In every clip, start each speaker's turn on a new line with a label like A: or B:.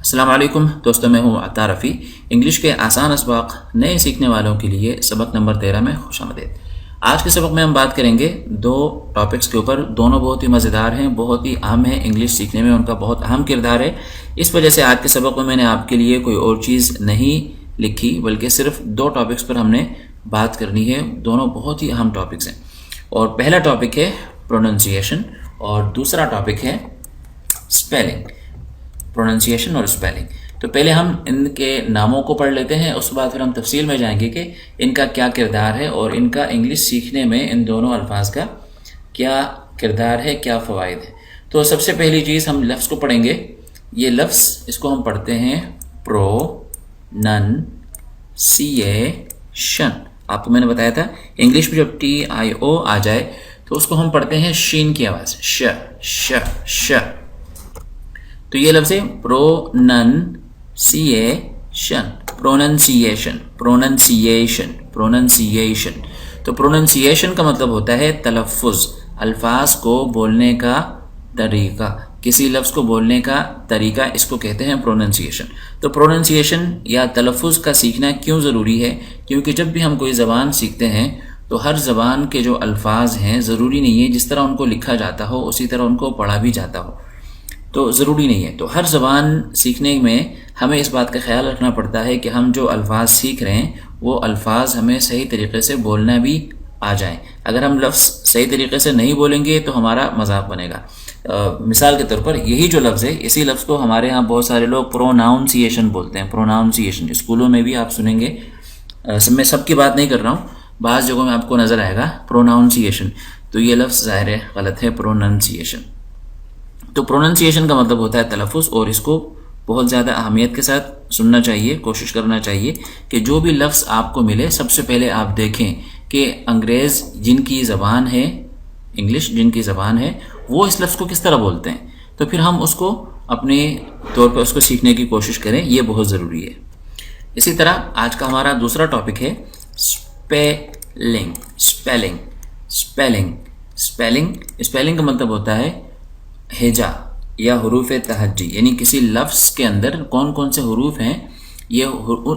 A: السلام علیکم دوستوں، میں ہوں عطا رفیع۔ انگلش کے آسان اسباق نئے سیکھنے والوں کے لیے سبق نمبر 13 میں خوش آمدید۔ آج کے سبق میں ہم بات کریں گے دو ٹاپکس کے اوپر، دونوں بہت ہی مزیدار ہیں، بہت ہی اہم ہیں، انگلش سیکھنے میں ان کا بہت اہم کردار ہے۔ اس وجہ سے آج کے سبق میں نے آپ کے لیے کوئی اور چیز نہیں لکھی، بلکہ صرف دو ٹاپکس پر ہم نے بات کرنی ہے۔ دونوں بہت ہی اہم ٹاپکس ہیں، اور پہلا ٹاپک ہے پروننسیشن اور دوسرا ٹاپک ہے اسپیلنگ، پروننسیشن اور اسپیلنگ۔ تو پہلے ہم ان کے ناموں کو پڑھ لیتے ہیں، اس کے بعد پھر ہم تفصیل میں جائیں گے کہ ان کا کیا کردار ہے اور ان کا انگلش سیکھنے میں ان دونوں الفاظ کا کیا کردار ہے، کیا فوائد ہے۔ تو سب سے پہلی چیز ہم لفظ کو پڑھیں گے۔ یہ لفظ اس کو ہم پڑھتے ہیں پروننسیشن۔ آپ کو میں نے بتایا تھا انگلش میں جب TIO آ جائے تو اس کو ہم پڑھتے ہیں شین کی آواز، ش ش ش۔ تو یہ لفظ ہے پروننسیشن، پروننسیشن، پروننسیشن، پروننسیشن۔ تو پروننسیشن کا مطلب ہوتا ہے تلفظ، الفاظ کو بولنے کا طریقہ، کسی لفظ کو بولنے کا طریقہ، اس کو کہتے ہیں پروننسیشن۔ تو پروننسیشن یا تلفظ کا سیکھنا کیوں ضروری ہے؟ کیونکہ جب بھی ہم کوئی زبان سیکھتے ہیں تو ہر زبان کے جو الفاظ ہیں ضروری نہیں ہے جس طرح ان کو لکھا جاتا ہو اسی طرح ان کو پڑھا بھی جاتا ہو، تو ضروری نہیں ہے۔ تو ہر زبان سیکھنے میں ہمیں اس بات کا خیال رکھنا پڑتا ہے کہ ہم جو الفاظ سیکھ رہے ہیں وہ الفاظ ہمیں صحیح طریقے سے بولنا بھی آ جائیں۔ اگر ہم لفظ صحیح طریقے سے نہیں بولیں گے تو ہمارا مذاق بنے گا۔ مثال کے طور پر یہی جو لفظ ہے، اسی لفظ کو ہمارے ہاں بہت سارے لوگ پروناؤنسیشن بولتے ہیں، پروناؤنسیشن۔ اسکولوں میں بھی آپ سنیں گے، میں سب کی بات نہیں کر رہا ہوں، بعض جگہوں میں آپ کو نظر آئے گا پروناؤنسیشن، تو یہ لفظ ظاہر ہے غلط ہے، پروننسیشن۔ تو پروننسیشن کا مطلب ہوتا ہے تلفظ، اور اس کو بہت زیادہ اہمیت کے ساتھ سننا چاہیے، کوشش کرنا چاہیے کہ جو بھی لفظ آپ کو ملے سب سے پہلے آپ دیکھیں کہ انگریز جن کی زبان ہے، انگلش جن کی زبان ہے، وہ اس لفظ کو کس طرح بولتے ہیں، تو پھر ہم اس کو اپنے طور پر اس کو سیکھنے کی کوشش کریں، یہ بہت ضروری ہے۔ اسی طرح آج کا ہمارا دوسرا ٹاپک ہے spelling, spelling, spelling, spelling. Spelling کا مطلب ہوتا ہے ہجا یا حروف تہجی، یعنی کسی لفظ کے اندر کون کون سے حروف ہیں، یہ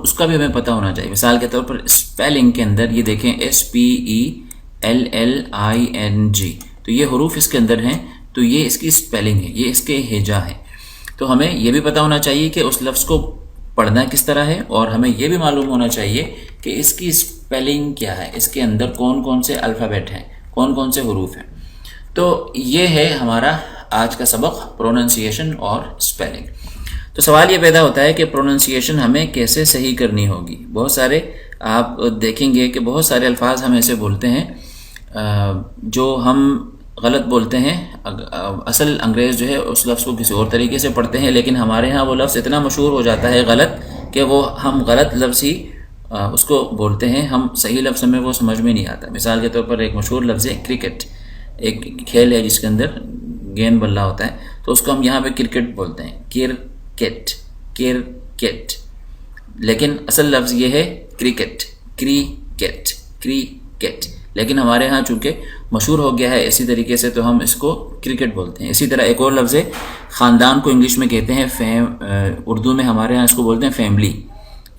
A: اس کا بھی ہمیں پتہ ہونا چاہیے۔ مثال کے طور پر اسپیلنگ کے اندر یہ دیکھیں SPELLING، تو یہ حروف اس کے اندر ہیں، تو یہ اس کی اسپیلنگ ہے، یہ اس کے ہجا ہے۔ تو ہمیں یہ بھی پتہ ہونا چاہیے کہ اس لفظ کو پڑھنا کس طرح ہے، اور ہمیں یہ بھی معلوم ہونا چاہیے کہ اس کی اسپیلنگ کیا ہے، اس کے اندر کون کون سے الفابیٹ ہیں، کون کون سے حروف ہیں۔ تو یہ ہے ہمارا آج کا سبق، پروننسیشن اور اسپیلنگ۔ تو سوال یہ پیدا ہوتا ہے کہ پروننسیشن ہمیں کیسے صحیح کرنی ہوگی۔ بہت سارے آپ دیکھیں گے کہ بہت سارے الفاظ ہم ایسے بولتے ہیں جو ہم غلط بولتے ہیں۔ اصل انگریز جو ہے اس لفظ کو کسی اور طریقے سے پڑھتے ہیں، لیکن ہمارے ہاں وہ لفظ اتنا مشہور ہو جاتا ہے غلط کہ وہ ہم غلط لفظ ہی اس کو بولتے ہیں، ہم صحیح لفظ میں وہ سمجھ میں نہیں آتا۔ مثال کے طور پر ایک مشہور لفظ ہے کرکٹ، ایک کھیل ہے جس کے اندر گیند بلہ ہوتا ہے، تو اس کو ہم یہاں پہ کرکٹ بولتے ہیں، کرکٹ، کرکٹ، لیکن اصل لفظ یہ ہے کرکٹ، کرکٹ، کرکٹ، لیکن ہمارے ہاں چونکہ مشہور ہو گیا ہے اسی طریقے سے تو ہم اس کو کرکٹ بولتے ہیں۔ اسی طرح ایک اور لفظ ہے خاندان کو انگلش میں کہتے ہیں اردو میں ہمارے ہاں اس کو بولتے ہیں فیملی،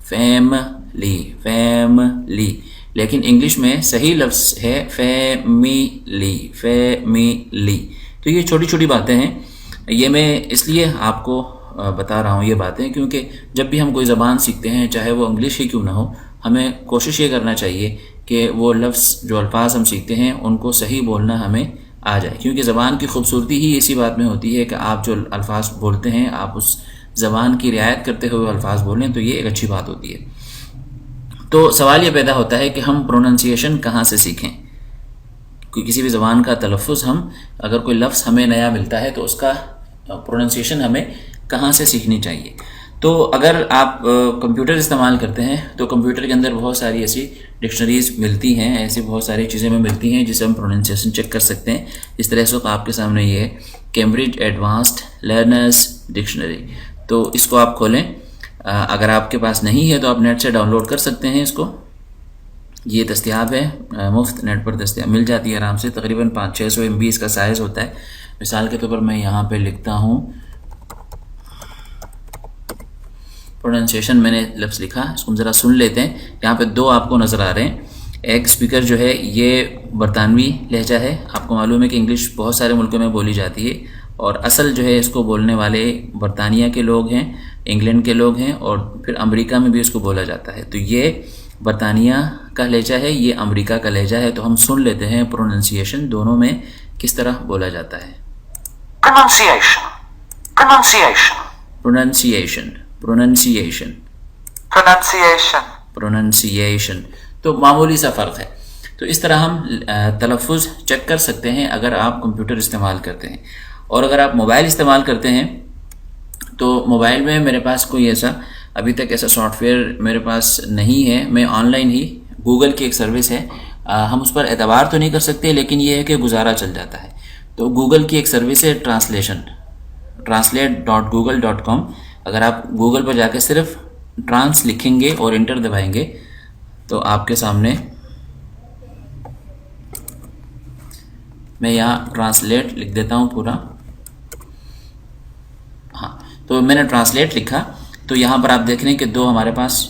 A: فیملی، فیملی، لیکن انگلش میں صحیح لفظ ہے فیملی، فیملی۔ تو یہ چھوٹی چھوٹی باتیں ہیں، یہ میں اس لیے آپ کو بتا رہا ہوں یہ باتیں، کیونکہ جب بھی ہم کوئی زبان سیکھتے ہیں چاہے وہ انگلش ہی کیوں نہ ہو، ہمیں کوشش یہ کرنا چاہیے کہ وہ لفظ جو الفاظ ہم سیکھتے ہیں ان کو صحیح بولنا ہمیں آ جائے، کیونکہ زبان کی خوبصورتی ہی اسی بات میں ہوتی ہے کہ آپ جو الفاظ بولتے ہیں آپ اس زبان کی رعایت کرتے ہوئے الفاظ بولیں، تو یہ ایک اچھی بات ہوتی ہے۔ تو سوال یہ پیدا ہوتا ہے کہ ہم پروننسیشن کہاں سے سیکھیں؟ کسی بھی زبان کا تلفظ، ہم اگر کوئی لفظ ہمیں نیا ملتا ہے تو اس کا پروننسیشن ہمیں کہاں سے سیکھنی چاہیے؟ تو اگر آپ کمپیوٹر استعمال کرتے ہیں تو کمپیوٹر کے اندر بہت ساری ایسی ڈکشنریز ملتی ہیں، ایسی بہت ساری چیزیں میں ملتی ہیں جس سے ہم پروننسیشن چیک کر سکتے ہیں۔ اس طرح سے آپ کے سامنے یہ ہے کیمبرج ایڈوانسڈ لرنرز ڈکشنری، تو اس کو آپ کھولیں۔ اگر آپ کے پاس نہیں ہے تو آپ نیٹ سے ڈاؤن لوڈ کر سکتے ہیں اس کو، یہ دستیاب ہے، مفت نیٹ پر دستیاب مل جاتی ہے آرام سے، تقریباً 500-600 MB اس کا سائز ہوتا ہے۔ مثال کے طور پر میں یہاں پہ لکھتا ہوں پروننسیشن میں نے لفظ لکھا، اس کو ہم ذرا سن لیتے ہیں. یہاں پہ دو آپ کو نظر آ رہے ہیں. ایک اسپیکر جو ہے یہ برطانوی لہجہ ہے. آپ کو معلوم ہے کہ انگلش بہت سارے ملکوں میں بولی جاتی ہے، اور اصل جو ہے اس کو بولنے والے برطانیہ کے لوگ ہیں، انگلینڈ کے لوگ ہیں، اور پھر امریکہ میں بھی اس کو بولا جاتا ہے. تو یہ برطانیہ کا لہجہ ہے، یہ امریکہ کا لہجہ ہے. تو ہم سن لیتے ہیں پروننسیشن دونوں میں کس طرح بولا جاتا ہے.
B: Pronunciation. Pronunciation.
A: Pronunciation, pronunciation,
B: Pronunciation.
A: Pronunciation. تو معمولی سا فرق ہے. تو اس طرح ہم تلفظ چیک کر سکتے ہیں اگر آپ کمپیوٹر استعمال کرتے ہیں. اور اگر آپ موبائل استعمال کرتے ہیں تو موبائل میں میرے پاس کوئی ایسا ابھی تک ایسا سافٹ ویئر میرے پاس نہیں ہے. میں آن لائن ہی گوگل کی ایک سروس ہے، ہم اس پر اعتبار تو نہیں کر سکتے، لیکن یہ ہے کہ گزارا چل جاتا ہے. تو گوگل کی ایک سروس ہے ٹرانسلیشن، translate.google.com. اگر آپ گوگل پر جا کے صرف ٹرانس لکھیں گے اور انٹر دبائیں گے تو آپ کے سامنے میں یہاں ٹرانسلیٹ لکھ دیتا ہوں پورا. ہاں، تو میں نے ٹرانسلیٹ لکھا تو یہاں پر آپ دیکھ رہے ہیں کہ دو ہمارے پاس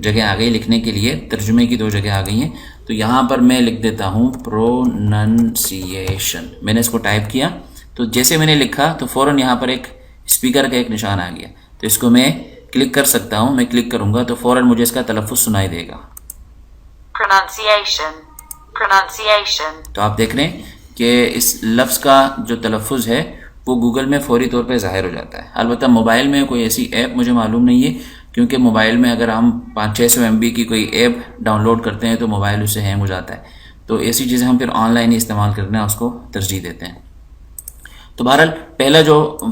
A: جگہ آ گئی لکھنے کے لیے، ترجمے کی دو جگہ آ گئی ہیں. تو یہاں پر میں لکھ دیتا ہوں پروننسیشن. میں نے اس کو ٹائپ کیا تو جیسے میں نے لکھا تو فوراً یہاں پر ایک اسپیکر کا ایک نشان آ گیا. تو اس کو میں کلک کر سکتا ہوں. میں کلک کروں گا تو فوراً مجھے اس کا تلفظ سنائی دے گا.
B: Pronunciation. Pronunciation.
A: تو آپ دیکھ رہے ہیں کہ اس لفظ کا جو تلفظ ہے وہ گوگل میں فوری طور پہ ظاہر ہو جاتا ہے. البتہ موبائل میں کوئی ایسی ایپ مجھے معلوم نہیں ہے، کیونکہ موبائل میں اگر ہم 500-600 MB کی کوئی ایپ ڈاؤن لوڈ کرتے ہیں تو موبائل اس سے ہینگ ہو جاتا ہے. تو ایسی چیزیں ہم پھر آن لائن ہی استعمال کرنا اس کو ترجیح دیتے ہیں. تو بہرحال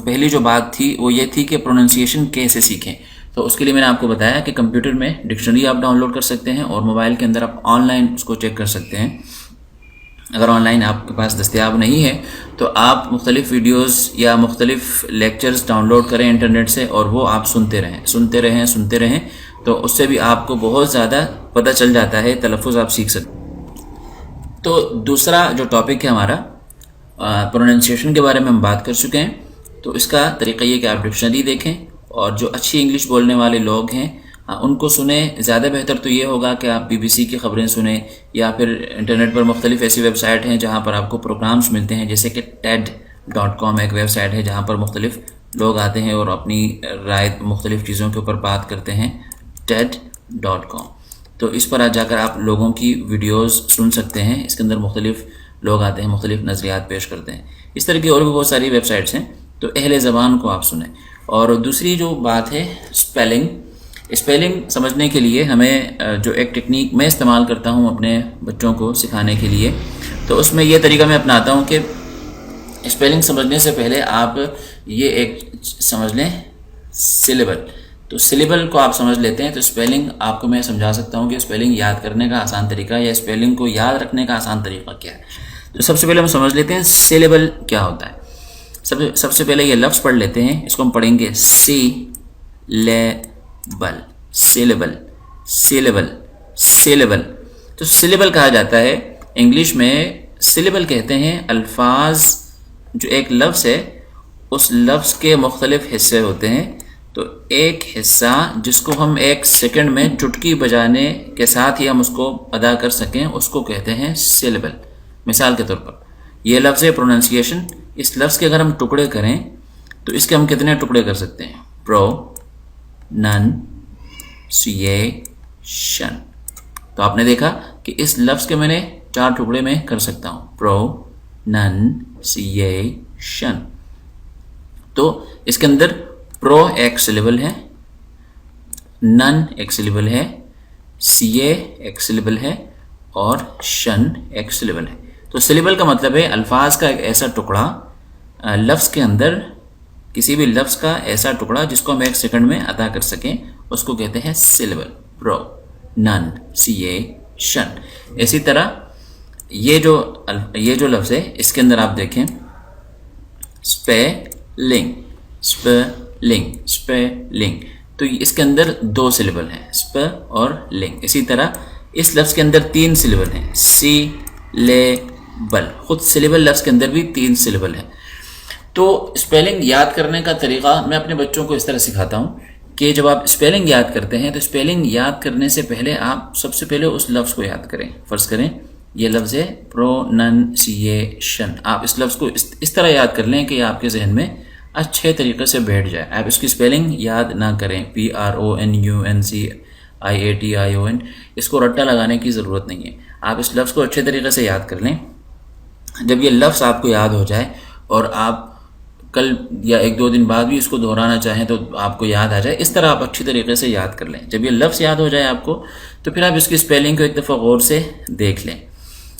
A: پہلی جو بات تھی وہ یہ تھی کہ پروننسیشن کیسے سیکھیں. تو اس کے لیے میں نے آپ کو بتایا کہ کمپیوٹر میں ڈکشنری آپ ڈاؤن لوڈ کر سکتے ہیں اور موبائل کے اندر آپ آن لائن اس کو چیک کر سکتے ہیں. اگر آن لائن آپ کے پاس دستیاب نہیں ہے تو آپ مختلف ویڈیوز یا مختلف لیکچرز ڈاؤن لوڈ کریں انٹرنیٹ سے، اور وہ آپ سنتے رہیں تو اس سے بھی آپ کو بہت زیادہ پتہ چل جاتا ہے، تلفظ آپ سیکھ سکتے. تو دوسرا جو ٹاپک ہے ہمارا پروننسیشن کے بارے میں ہم بات کر چکے ہیں. تو اس کا طریقہ یہ کہ آپ ڈکشنری دیکھیں اور جو اچھی انگلش بولنے والے لوگ ہیں ان کو سنیں. زیادہ بہتر تو یہ ہوگا کہ آپ BBC کی خبریں سنیں، یا پھر انٹرنیٹ پر مختلف ایسی ویب سائٹ ہیں جہاں پر آپ کو پروگرامز ملتے ہیں، جیسے کہ TED.com ایک ویب سائٹ ہے جہاں پر مختلف لوگ آتے ہیں اور اپنی رائے مختلف چیزوں کے اوپر بات کرتے ہیں. TED.com. تو اس پر جا کر آپ لوگوں کی ویڈیوز سن سکتے ہیں. اس کے اندر مختلف لوگ آتے ہیں، مختلف نظریات پیش کرتے ہیں. اس طرح کی اور بھی بہت ساری ویب سائٹس ہیں. تو اہل زبان کو آپ سنیں. اور دوسری جو بات ہے اسپیلنگ سمجھنے کے لیے ہمیں جو ایک ٹیکنیک میں استعمال کرتا ہوں اپنے بچوں کو سکھانے کے لیے، تو اس میں یہ طریقہ میں اپناتا ہوں کہ اسپیلنگ سمجھنے سے پہلے آپ یہ ایک سمجھ لیں سلیبل. تو سلیبل کو آپ سمجھ لیتے ہیں تو اسپیلنگ آپ کو میں سمجھا سکتا ہوں کہ اسپیلنگ یاد کرنے کا آسان طریقہ یا اسپیلنگ کو یاد رکھنے کا آسان طریقہ کیا ہے. تو سب سے پہلے ہم سمجھ لیتے ہیں سلیبل کیا ہوتا ہے. سب سے پہلے یہ لفظ پڑھ لیتے ہیں. اس کو ہم پڑھیں گے سیلیبل. تو سلیبل کہا جاتا ہے انگلش میں. سلیبل کہتے ہیں الفاظ، جو ایک لفظ ہے اس لفظ کے مختلف حصے ہوتے ہیں. تو ایک حصہ جس کو ہم 1 سیکنڈ میں چٹکی بجانے کے ساتھ ہی ہم اس کو ادا کر سکیں اس کو کہتے ہیں سلیبل. مثال کے طور پر یہ لفظ ہے پروننسیشن. اس لفظ کے اگر ہم ٹکڑے کریں تو اس کے ہم کتنے ٹکڑے کر سکتے ہیں؟ پروننسیشن. تو آپ نے دیکھا کہ اس لفظ کے میں نے 4 ٹکڑے میں کر سکتا ہوں. پروننسیشن. تو اس کے اندر پرو ایک سلیبل ہے، نن ایک سلیبل ہے، سیے ایک سلیبل ہے، اور شن ایک سلیبل ہے. تو سلیبل کا مطلب ہے الفاظ کا ایک ایسا ٹکڑا، لفظ کے اندر کسی بھی لفظ کا ایسا ٹکڑا جس کو ہم 1 سیکنڈ میں ادا کر سکیں اس کو کہتے ہیں سلیبل. پرو، نن، سیے، شن. اسی طرح یہ جو لفظ ہے اس کے اندر آپ دیکھیں اسپیلنگ. تو اس کے اندر 2 سلیبل ہیں، اسپ اور لنگ. اسی طرح اس لفظ کے اندر 3 سلیبل ہیں، سلیبل. خود سلیبل لفظ کے اندر بھی 3 سلیبل ہیں. تو اسپیلنگ یاد کرنے کا طریقہ میں اپنے بچوں کو اس طرح سکھاتا ہوں کہ جب آپ اسپیلنگ یاد کرتے ہیں تو اسپیلنگ یاد کرنے سے پہلے آپ سب سے پہلے اس لفظ کو یاد کریں. فرض کریں یہ لفظ ہے پروننسیشن. آپ اس لفظ کو اس طرح یاد کر لیں کہ یہ آپ کے ذہن میں اچھے طریقے سے بیٹھ جائے. آپ اس کی اسپیلنگ یاد نہ کریں. PRONUNCIATION. اس کو رٹا لگانے کی ضرورت نہیں ہے. آپ اس لفظ کو اچھے طریقے سے یاد کر لیں. جب یہ لفظ آپ کو یاد ہو جائے اور آپ کل یا 1-2 دن بعد بھی اس کو دہرانا چاہیں تو آپ کو یاد آ جائے، اس طرح آپ اچھی طریقے سے یاد کر لیں. جب یہ لفظ یاد ہو جائے آپ کو تو پھر آپ اس کی اسپیلنگ کو ایک دفعہ غور سے دیکھ لیں.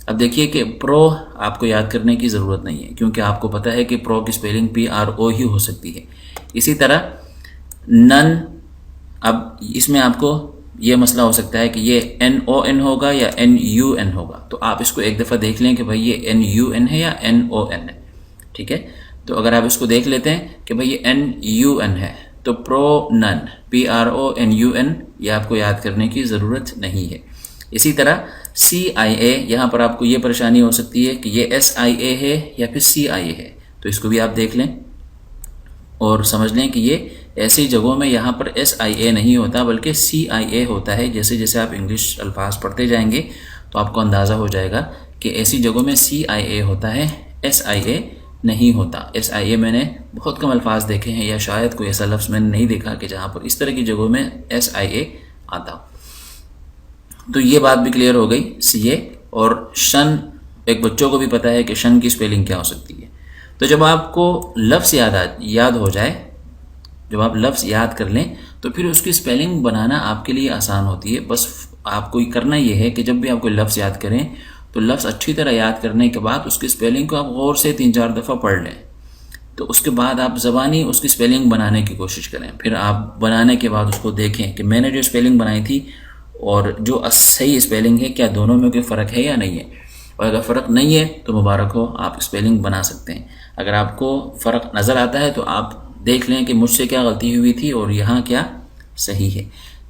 A: اب دیکھیے کہ پرو آپ کو یاد کرنے کی ضرورت نہیں ہے کیونکہ آپ کو پتہ ہے کہ پرو کی اسپیلنگ PRO ہی ہو سکتی ہے. اسی طرح نن، اب اس میں آپ کو یہ مسئلہ ہو سکتا ہے کہ یہ NON ہوگا یا NUN ہوگا. تو آپ اس کو ایک دفعہ دیکھ لیں کہ بھائی یہ NUN ہے یا NON ہے. ٹھیک ہے، تو اگر آپ اس کو دیکھ لیتے ہیں کہ بھائی یہ NUN ہے تو پرونن PRONUN یہ آپ کو یاد کرنے کی ضرورت نہیں ہے. اسی طرح CIA، یہاں پر آپ کو یہ پریشانی ہو سکتی ہے کہ یہ SIA ہے یا پھر CIA ہے. تو اس کو بھی آپ دیکھ لیں اور سمجھ لیں کہ یہ ایسی جگہوں میں یہاں پر SIA نہیں ہوتا بلکہ CIA ہوتا ہے. جیسے جیسے آپ انگلش الفاظ پڑھتے جائیں گے تو آپ کو اندازہ ہو جائے گا کہ ایسی جگہوں میں CIA ہوتا ہے، SIA نہیں ہوتا. SIA میں نے بہت کم الفاظ دیکھے ہیں یا شاید کوئی ایسا لفظ میں نے نہیں دیکھا کہ جہاں پر اس طرح کی جگہوں میں SIA آتا ہو. تو یہ بات بھی کلیئر ہو گئی. CA اور شن، ایک بچوں کو بھی پتہ ہے کہ شن کی اسپیلنگ کیا ہو سکتی ہے. تو جب آپ کو لفظ یاد ہو جائے، جب آپ لفظ یاد کر لیں تو پھر اس کی اسپیلنگ بنانا آپ کے لیے آسان ہوتی ہے. بس آپ کو کرنا یہ ہے کہ جب بھی آپ کوئی لفظ یاد کریں تو لفظ اچھی طرح یاد کرنے کے بعد اس کی اسپیلنگ کو آپ غور سے 3-4 دفعہ پڑھ لیں. تو اس کے بعد آپ زبانی اس کی اسپیلنگ بنانے کی کوشش کریں. پھر آپ بنانے کے بعد اس کو دیکھیں کہ میں نے جو اسپیلنگ بنائی تھی اور جو صحیح اسپیلنگ ہے کیا دونوں میں کوئی فرق ہے یا نہیں ہے. اور اگر فرق نہیں ہے تو مبارک ہو، آپ اسپیلنگ بنا سکتے ہیں. اگر آپ کو فرق نظر آتا ہے تو آپ دیکھ لیں کہ مجھ سے کیا غلطی ہوئی تھی اور یہاں کیا صحیح ہے.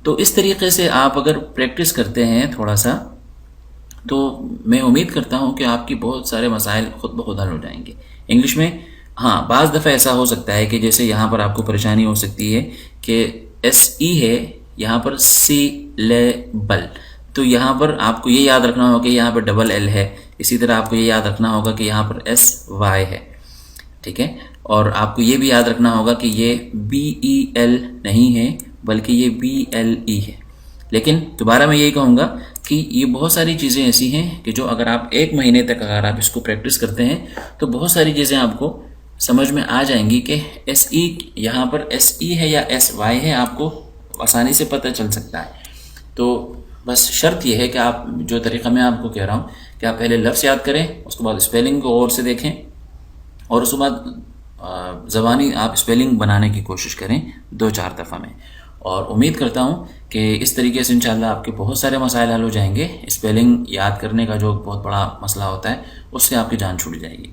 A: تو اس طریقے سے آپ اگر پریکٹس کرتے ہیں تھوڑا سا تو میں امید کرتا ہوں کہ آپ کی بہت سارے مسائل خود بخود حل ہو جائیں گے. انگلش میں ہاں بعض دفعہ ایسا ہو سکتا ہے کہ جیسے یہاں پر آپ کو پریشانی ہو سکتی ہے کہ SE ہے، یہاں پر سیلیبل، تو یہاں پر آپ کو یہ یاد رکھنا ہوگا کہ یہاں پر ڈبل L ہے. اسی طرح آپ کو یہ یاد رکھنا ہوگا کہ یہاں پر SY ہے. ٹھیک ہے، اور آپ کو یہ بھی یاد رکھنا ہوگا کہ یہ BEL نہیں ہے بلکہ یہ BLE ہے. لیکن دوبارہ میں یہی کہوں گا کہ یہ بہت ساری چیزیں ایسی ہیں کہ جو اگر آپ 1 مہینے تک اگر آپ اس کو پریکٹس کرتے ہیں تو بہت ساری چیزیں آپ کو سمجھ میں آ جائیں گی کہ SE یہاں پر SE ہے یا SY ہے، آپ کو آسانی سے پتہ چل سکتا ہے. تو بس شرط یہ ہے کہ آپ جو طریقہ میں آپ کو کہہ رہا ہوں کہ آپ پہلے لفظ یاد کریں، اس کے بعد اسپیلنگ کو غور سے دیکھیں اور اس کے بعد زبانی آپ اسپیلنگ بنانے کی کوشش کریں 2-4 دفعہ میں. اور امید کرتا ہوں کہ اس طریقے سے انشاءاللہ آپ کے بہت سارے مسائل حل ہو جائیں گے. اسپیلنگ یاد کرنے کا جو بہت بڑا مسئلہ ہوتا ہے اس سے آپ کی جان چھوٹ جائے گی.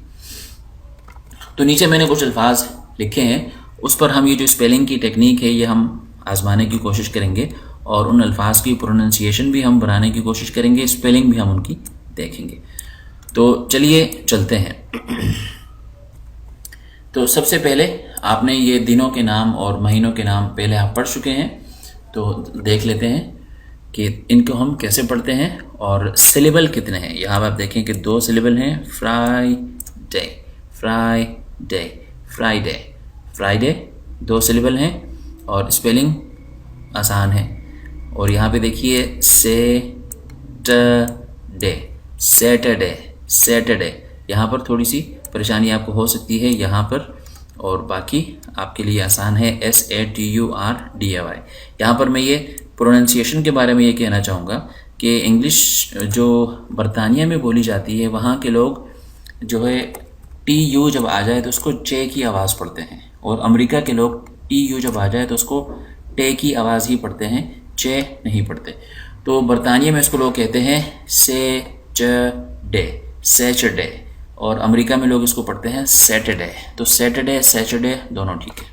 A: تو نیچے میں نے کچھ الفاظ لکھے ہیں، اس پر ہم یہ جو اسپیلنگ کی ٹیکنیک ہے یہ ہم آزمانے کی کوشش کریں گے اور ان الفاظ کی پروننسیشن بھی ہم بنانے کی کوشش کریں گے، اسپیلنگ بھی ہم ان کی دیکھیں گے. تو چلیے چلتے ہیں. تو سب سے پہلے آپ نے یہ دنوں کے نام اور مہینوں کے نام پہلے آپ پڑھ چکے ہیں، تو دیکھ لیتے ہیں کہ ان کو ہم کیسے پڑھتے ہیں اور سلیبل کتنے ہیں. یہاں آپ دیکھیں کہ 2 سلیبل ہیں، Friday, Friday, Friday, Friday 2 syllable ہیں اور اسپیلنگ آسان ہے. اور یہاں پہ دیکھیے سیٹرڈے، سیٹرڈے، سیٹرڈے، یہاں پر تھوڑی سی پریشانی آپ کو ہو سکتی ہے یہاں پر، اور باقی آپ کے لیے آسان ہے SATURDAY. یہاں پر میں یہ پروننسیشن کے بارے میں یہ کہنا چاہوں گا کہ انگلش جو برطانیہ میں بولی جاتی ہے وہاں کے لوگ جو ہے TU جب آ جائے تو اس کو چے کی آواز پڑھتے ہیں، اور امریکہ کے لوگ TU جب آ جائے تو اس کو ٹے کی آواز ہی پڑھتے ہیں، چے نہیں پڑھتے. تو برطانیہ میں اس کو لوگ کہتے ہیں سیچرڈے، سیچرڈے، اور امریکہ میں لوگ اس کو پڑھتے ہیں سیٹرڈے. تو سیٹرڈے، سیچرڈے دونوں ٹھیک ہے.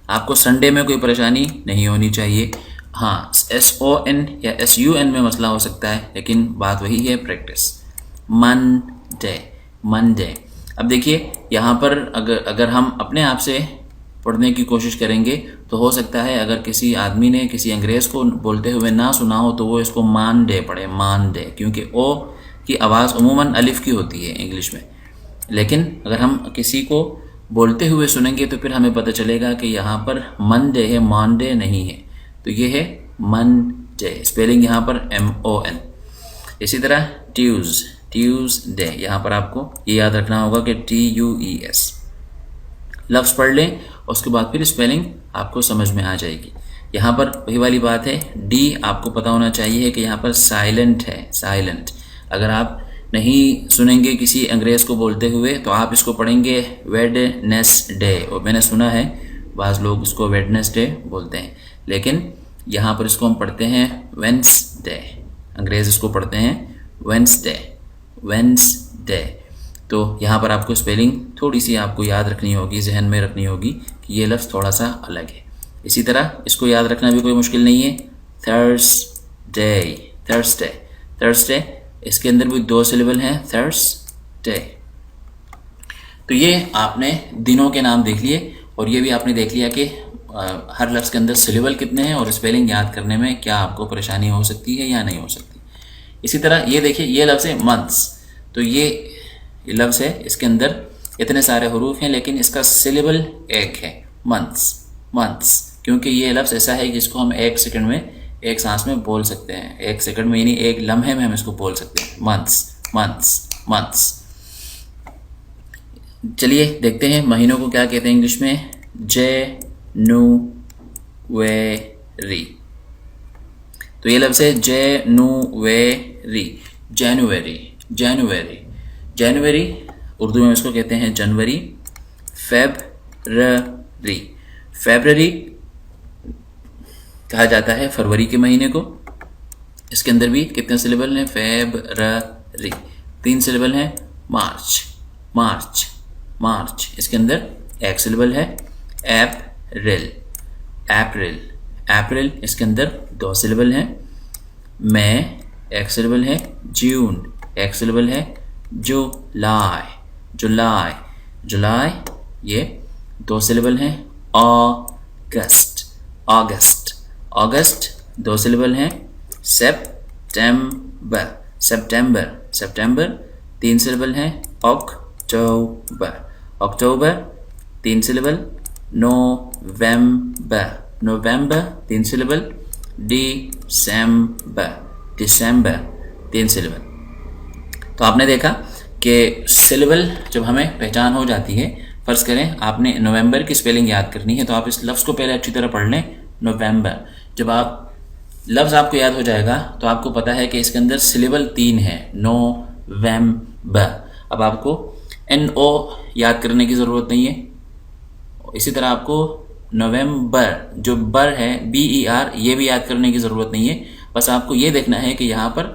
A: آپ کو سنڈے میں کوئی پریشانی نہیں ہونی چاہیے. ہاں SON یا SUN میں مسئلہ ہو سکتا ہے، لیکن بات وہی ہے پریکٹس. Monday, Monday. اب دیکھیے یہاں پر اگر ہم اپنے آپ سے پڑھنے کی کوشش کریں گے تو ہو سکتا ہے اگر کسی آدمی نے کسی انگریز کو بولتے ہوئے نہ سنا ہو تو وہ اس کو مانڈے پڑھے، مانڈے، کیونکہ او کی آواز عموماً الف کی ہوتی ہے انگلش میں، لیکن اگر ہم کسی کو بولتے ہوئے سنیں گے تو پھر ہمیں پتہ چلے گا کہ یہاں پر منڈے ہے، مانڈے نہیں ہے، تو یہ ہے منڈے، اسپیلنگ یہاں پر MON۔ اسی طرح ٹیوزڈے، یہاں پر آپ کو یہ یاد رکھنا ہوگا کہ TUES۔ لفظ پڑھ لیں اس کے بعد پھر اسپیلنگ آپ کو سمجھ میں آ جائے گی۔ یہاں پر وہی والی بات ہے، ڈی آپ کو پتہ ہونا چاہیے کہ یہاں پر سائلنٹ ہے، سائلنٹ۔ اگر آپ نہیں سنیں گے کسی انگریز کو بولتے ہوئے تو آپ اس کو پڑھیں گے ویڈنسڈے، اور میں نے سنا ہے بعض لوگ اس کو ویڈنسڈے بولتے ہیں، لیکن یہاں پر اس کو ہم پڑھتے ہیں وینسڈے، انگریز اس کو پڑھتے ہیں وینسڈے۔ تو یہاں پر آپ کو اسپیلنگ تھوڑی سی آپ کو یاد رکھنی ہوگی، ذہن میں رکھنی ہوگی کہ یہ لفظ تھوڑا سا الگ ہے۔ اسی طرح اس کو یاد رکھنا بھی کوئی مشکل نہیں ہے، تھرسڈے، اس کے اندر بھی 2 سلیبل ہیں، تھرسڈے۔ تو یہ آپ نے دنوں کے نام دیکھ لیے، اور یہ بھی آپ نے دیکھ لیا کہ ہر لفظ کے اندر سلیبل کتنے ہیں اور اسپیلنگ یاد کرنے میں کیا آپ کو پریشانی ہو سکتی ہے یا نہیں ہو سکتی۔ اسی طرح یہ دیکھیے، یہ لفظ ہے منتھس، تو یہ لفظ ہے، اس کے اندر اتنے سارے حروف ہیں لیکن اس کا سلیبل ایک ہے، منتھس، کیونکہ یہ لفظ ایسا ہے جس کو ہم 1 سیکنڈ میں ایک سانس میں بول سکتے ہیں، 1 سیکنڈ میں یعنی 1 لمحے میں ہم اس کو بول سکتے ہیں، منتھس۔ چلیے دیکھتے ہیں مہینوں کو کیا کہتے ہیں انگلش میں، جنوری، تو یہ لفظ ہے جنوری، اردو میں اس کو کہتے ہیں جنوری۔ فیبرری کہا جاتا ہے فروری کے مہینے کو، اس کے اندر بھی کتنے سلیبل ہیں، فیبرری، 3 سلیبل ہیں۔ مارچ، اس کے اندر 1 سلیبل ہے۔ اپریل، اس کے اندر 2 سلیبل ہیں۔ مئی، 1 سلیبل ہے۔ جون، 1 سلیبل ہے۔ جولائی، یہ 2 سلیبل ہیں۔ اگست، 2 سلیبل ہیں۔ سپٹمبر، 3 سلیبل ہیں۔ اکتوبر، 3 سلیبل۔ نومبر، 3 سلیبل۔ دسمبر، 3 سلیبل۔ تو آپ نے دیکھا کہ سلیبل جب ہمیں پہچان ہو جاتی ہے، فرض کریں آپ نے نومبر کی اسپیلنگ یاد کرنی ہے تو آپ اس لفظ کو پہلے اچھی طرح پڑھ لیں، نومبر۔ جب لفظ آپ کو یاد ہو جائے گا تو آپ کو پتہ ہے کہ اس کے اندر سلیبل 3 ہے، نومبر۔ اب آپ کو NO یاد کرنے کی ضرورت نہیں ہے، اسی طرح آپ کو نومبر جو بر ہے BER یہ بھی یاد کرنے کی ضرورت نہیں ہے، بس آپ کو یہ دیکھنا ہے کہ یہاں پر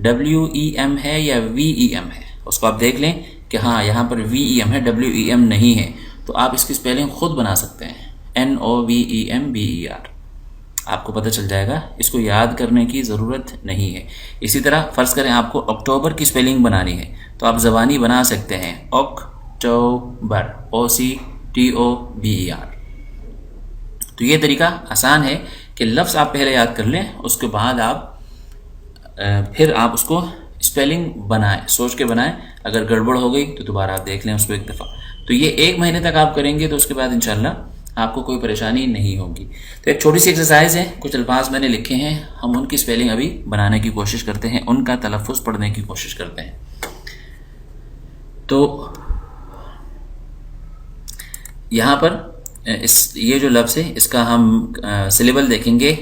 A: WEM ہے یا VEM ہے، اس کو آپ دیکھ لیں کہ ہاں یہاں پر VEM ہے، WEM نہیں ہے، تو آپ اس کی اسپیلنگ خود بنا سکتے ہیں، NOVEMBER، آپ کو پتہ چل جائے گا، اس کو یاد کرنے کی ضرورت نہیں ہے۔ اسی طرح فرض کریں آپ کو اکتوبر کی اسپیلنگ بنانی ہے تو آپ زبانی بنا سکتے ہیں، اکتوبر، OCTOBER۔ تو یہ طریقہ آسان ہے کہ لفظ آپ پہلے یاد کر لیں، اس کے بعد پھر آپ اس کو اسپیلنگ بنائیں، سوچ کے بنائیں، اگر گڑبڑ ہو گئی تو دوبارہ آپ دیکھ لیں اس کو ایک دفعہ۔ تو یہ 1 مہینے تک آپ کریں گے تو اس کے بعد انشاءاللہ آپ کو کوئی پریشانی نہیں ہوگی۔ تو ایک چھوٹی سی ایکسرسائز ہے، کچھ الفاظ میں نے لکھے ہیں، ہم ان کی اسپیلنگ ابھی بنانے کی کوشش کرتے ہیں، ان کا تلفظ پڑھنے کی کوشش کرتے ہیں۔ تو یہاں پر یہ جو لفظ ہے اس کا ہم سلیبل دیکھیں گے،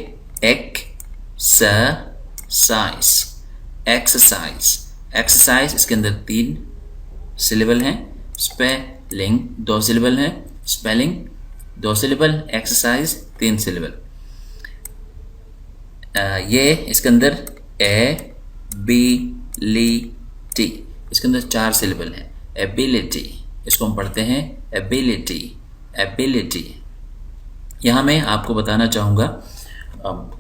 A: ایکسرسائز، اس کے اندر 3 سلیبل ہیں۔ اسپیلنگ 2 سلیبل ہیں، اسپیلنگ 2 سلیبل، ایکسرسائز 3 سلیبل۔ یہ اس کے اندر ایبیلیٹی، اس کے اندر 4 سلیبل ہیں، ایبیلیٹی، اس کو ہم پڑھتے ہیں ایبیلیٹی۔ یہاں میں آپ کو بتانا چاہوں گا،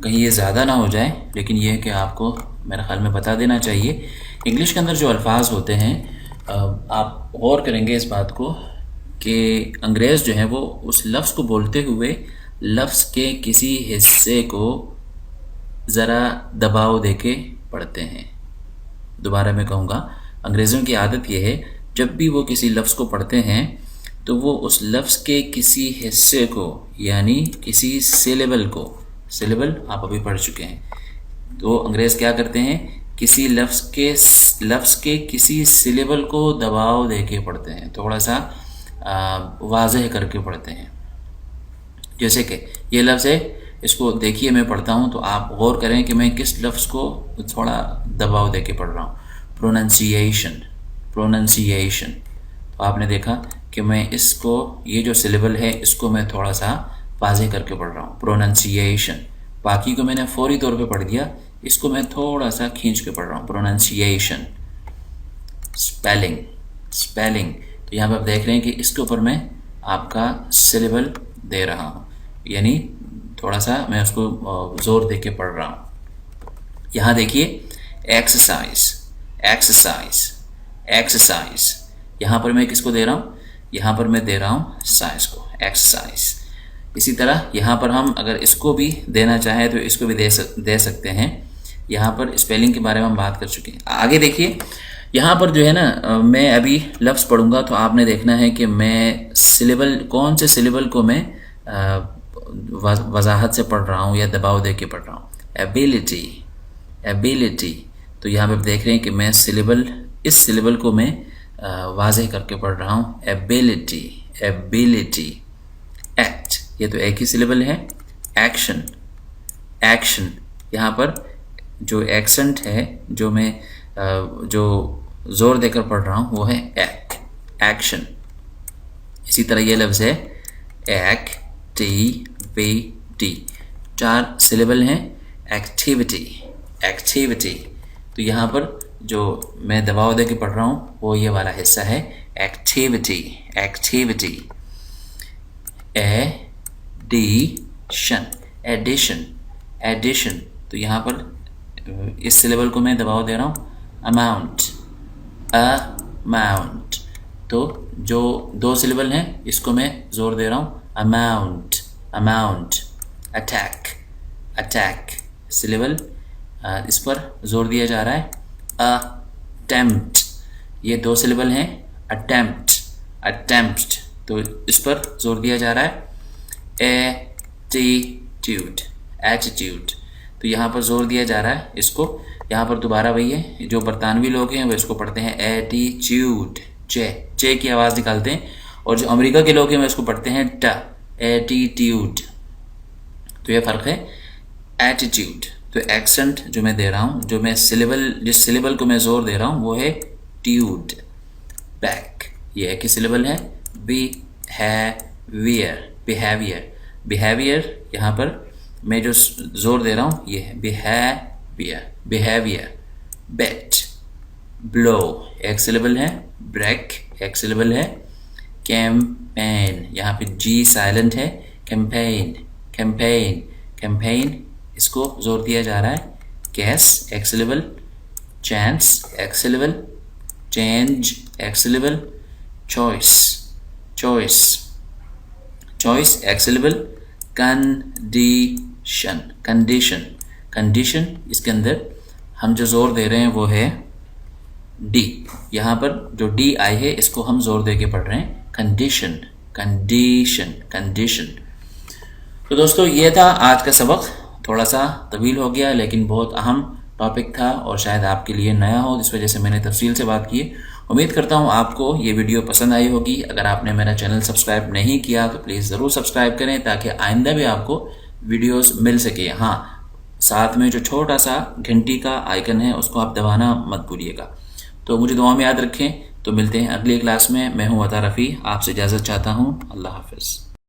A: کہیں یہ زیادہ نہ ہو جائے، لیکن یہ ہے کہ آپ کو میرے خیال میں بتا دینا چاہیے، انگلش کے اندر جو الفاظ ہوتے ہیں آپ غور کریں گے اس بات کو کہ انگریز جو ہیں وہ اس لفظ کو بولتے ہوئے لفظ کے کسی حصے کو ذرا دباؤ دے کے پڑھتے ہیں. دوبارہ میں کہوں گا، انگریزوں کی عادت یہ ہے جب بھی وہ کسی لفظ کو پڑھتے ہیں تو وہ اس لفظ کے کسی حصے کو یعنی کسی سیلیبل کو، سیلیبل آپ ابھی پڑھ چکے ہیں، تو انگریز کیا کرتے ہیں کسی لفظ کے کسی سیلیبل کو دباؤ دے کے پڑھتے ہیں، تھوڑا سا واضح کر کے پڑھتے ہیں. جیسے کہ یہ لفظ ہے، اس کو دیکھیے میں پڑھتا ہوں تو آپ غور کریں کہ میں کس لفظ کو تھوڑا دباؤ دے کے پڑھ رہا ہوں. Pronunciation, pronunciation. تو آپ نے دیکھا کہ میں اس کو، یہ جو سلیبل ہے اس کو میں تھوڑا سا واضح کر کے پڑھ رہا ہوں. پروننسیشن. باقی کو میں نے فوری طور پہ پڑھ دیا، اس کو میں تھوڑا سا کھینچ کے پڑھ رہا ہوں. پروننسیشن. Spelling, spelling. تو یہاں پہ آپ دیکھ رہے ہیں کہ اس کے اوپر میں آپ کا سلیبل دے رہا ہوں، یعنی تھوڑا سا میں اس کو زور دے کے پڑھ رہا ہوں. یہاں دیکھیے ایکسرسائز، ایکسرسائز، ایکسرسائز. یہاں پر میں کس کو دے رہا ہوں؟ یہاں پر میں دے رہا ہوں سائز کو، ایکسرسائز. اسی طرح یہاں پر ہم اگر اس کو بھی دینا چاہیں تو اس کو بھی دے سکتے ہیں. یہاں پر اسپیلنگ کے بارے میں ہم بات کر چکے ہیں. آگے دیکھیے یہاں پر جو ہے نا، میں ابھی لفظ پڑھوں گا تو آپ نے دیکھنا ہے کہ میں سلیبل، کون سے سلیبل کو میں وضاحت سے پڑھ رہا ہوں یا دباؤ دے کے پڑھ رہا ہوں. Ability, ability. تو یہاں پہ دیکھ رہے ہیں کہ میں سلیبل، اس سلیبل کو میں واضح کر کے پڑھ رہا ہوں. Ability, ability. ایکٹ، یہ تو ایک ہی سلیبل ہے. Action, action. یہاں پر جو ایکسنٹ ہے، جو میں جو زور دے کر پڑھ رہا ہوں وہ ہے ایک، ایکشن. اسی طرح یہ لفظ ہے ایکٹیویٹی. 4 سلیبل ہیں. Activity, activity. تو یہاں پر جو میں دباؤ دے کے پڑھ رہا ہوں وہ یہ والا حصہ ہے activity, activity. Edition, edition, edition. تو یہاں پر اس سلیبل کو میں دباؤ دے رہا ہوں. Amount, amount. تو جو 2 سلیبل ہیں اس کو میں زور دے رہا ہوں. Amount, amount. Attack, attack. Syllable اس پر زور دیا جا رہا ہے. اٹیمپٹ، یہ 2 سلیبل ہیں. Attempt, attempt. تو اس پر زور دیا جا رہا ہے. Attitude, attitude. تو یہاں پر زور دیا جا رہا ہے اس کو. یہاں پر دوبارہ وہی ہے، جو برطانوی لوگ ہیں وہ اس کو پڑھتے ہیں ایٹیچیوڈ، چے کی آواز نکالتے ہیں، اور جو امریکہ کے لوگ ہیں وہ اس کو پڑھتے ہیں ٹ، ایٹیٹیوڈ. تو یہ فرق ہے. ایٹیٹیوڈ. تو ایکسنٹ جو میں دے رہا ہوں، جو میں سلیبل، جس سلیبل کو میں زور دے رہا ہوں وہ ہے ٹیوڈ. بیک، یہ ایک ہی سلیبل ہے. Behaviour, behaviour, behaviour. یہاں پر میں جو زور دے رہا ہوں یہ ہے بیہیویئر، بیہیویئر. بیٹ، بلو، ایک سلیبل ہے. بریک، ایک سلیبل ہے. کیمپین، یہاں پہ جی سائلنٹ ہے. Campaign, campaign, campaign. اس کو زور دیا جا رہا ہے. کیس، ایک سلیبل. چانس، ایک سلیبل. چینج، ایک سلیبل. Choice, choice, choice. ایک سلیبل. Condition, condition, condition. اس کے اندر ہم جو زور دے رہے ہیں وہ ہے ڈی. یہاں پر جو ڈی آئی ہے اس کو ہم زور دے کے پڑھ رہے ہیں. Condition, condition, condition. تو دوستو یہ تھا آج کا سبق. تھوڑا سا طویل ہو گیا لیکن بہت اہم ٹاپک تھا اور شاید آپ کے لیے نیا ہو، اس وجہ سے میں نے تفصیل سے بات کی. امید کرتا ہوں آپ کو یہ ویڈیو پسند آئی ہوگی. اگر آپ نے میرا چینل سبسکرائب نہیں کیا تو پلیز ضرور سبسکرائب کریں تاکہ آئندہ بھی آپ کو ویڈیوز مل سکے. ہاں، ساتھ میں جو چھوٹا سا گھنٹی کا آئیکن ہے اس کو آپ دبانا مت بھولیے گا. تو مجھے دعا میں یاد رکھیں. تو ملتے ہیں اگلی کلاس میں. میں ہوں عطا رفیع، آپ سے اجازت چاہتا ہوں. اللہ حافظ.